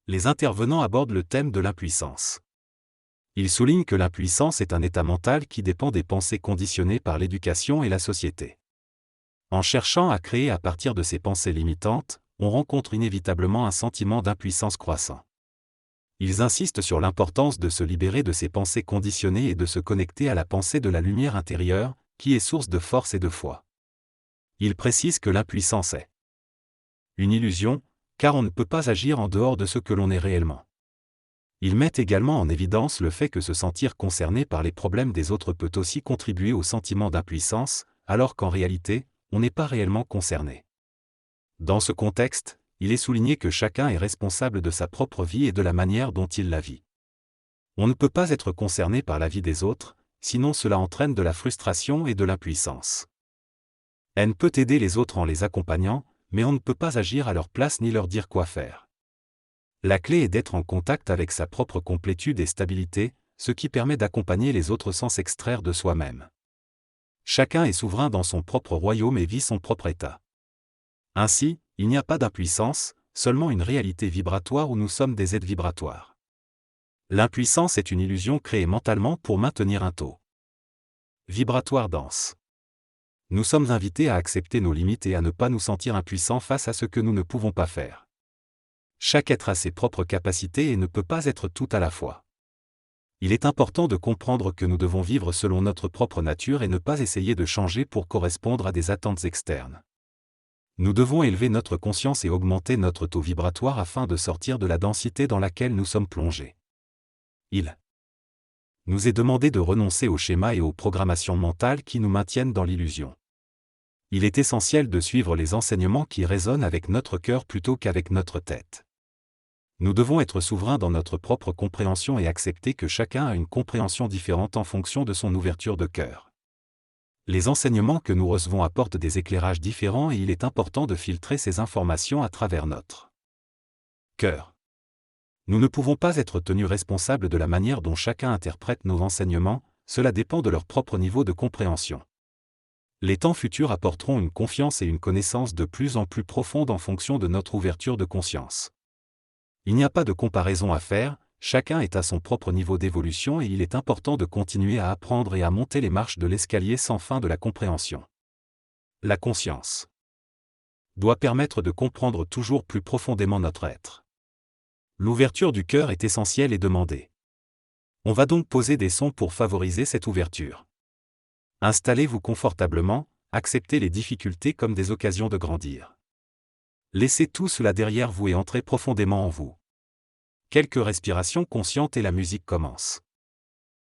Les intervenants abordent le thème de l'impuissance. Ils soulignent que l'impuissance est un état mental qui dépend des pensées conditionnées par l'éducation et la société. En cherchant à créer à partir de ces pensées limitantes, on rencontre inévitablement un sentiment d'impuissance croissant. Ils insistent sur l'importance de se libérer de ces pensées conditionnées et de se connecter à la pensée de la lumière intérieure, qui est source de force et de foi. Ils précisent que l'impuissance est une illusion, car on ne peut pas agir en dehors de ce que l'on est réellement. Ils mettent également en évidence le fait que se sentir concerné par les problèmes des autres peut aussi contribuer au sentiment d'impuissance, alors qu'en réalité, on n'est pas réellement concerné. Dans ce contexte, il est souligné que chacun est responsable de sa propre vie et de la manière dont il la vit. On ne peut pas être concerné par la vie des autres, sinon cela entraîne de la frustration et de l'impuissance. On peut aider les autres en les accompagnant, mais on ne peut pas agir à leur place ni leur dire quoi faire. La clé est d'être en contact avec sa propre complétude et stabilité, ce qui permet d'accompagner les autres sans s'extraire de soi-même. Chacun est souverain dans son propre royaume et vit son propre état. Ainsi, il n'y a pas d'impuissance, seulement une réalité vibratoire où nous sommes des êtres vibratoires. L'impuissance est une illusion créée mentalement pour maintenir un taux vibratoire dense. Nous sommes invités à accepter nos limites et à ne pas nous sentir impuissants face à ce que nous ne pouvons pas faire. Chaque être a ses propres capacités et ne peut pas être tout à la fois. Il est important de comprendre que nous devons vivre selon notre propre nature et ne pas essayer de changer pour correspondre à des attentes externes. Nous devons élever notre conscience et augmenter notre taux vibratoire afin de sortir de la densité dans laquelle nous sommes plongés. Il nous est demandé de renoncer aux schémas et aux programmations mentales qui nous maintiennent dans l'illusion. Il est essentiel de suivre les enseignements qui résonnent avec notre cœur plutôt qu'avec notre tête. Nous devons être souverains dans notre propre compréhension et accepter que chacun a une compréhension différente en fonction de son ouverture de cœur. Les enseignements que nous recevons apportent des éclairages différents et il est important de filtrer ces informations à travers notre cœur. Nous ne pouvons pas être tenus responsables de la manière dont chacun interprète nos enseignements, cela dépend de leur propre niveau de compréhension. Les temps futurs apporteront une confiance et une connaissance de plus en plus profonde en fonction de notre ouverture de conscience. Il n'y a pas de comparaison à faire, chacun est à son propre niveau d'évolution et il est important de continuer à apprendre et à monter les marches de l'escalier sans fin de la compréhension. La conscience doit permettre de comprendre toujours plus profondément notre être. L'ouverture du cœur est essentielle et demandée. On va donc poser des sons pour favoriser cette ouverture. Installez-vous confortablement, acceptez les difficultés comme des occasions de grandir. Laissez tout cela derrière vous et entrez profondément en vous. Quelques respirations conscientes et la musique commence.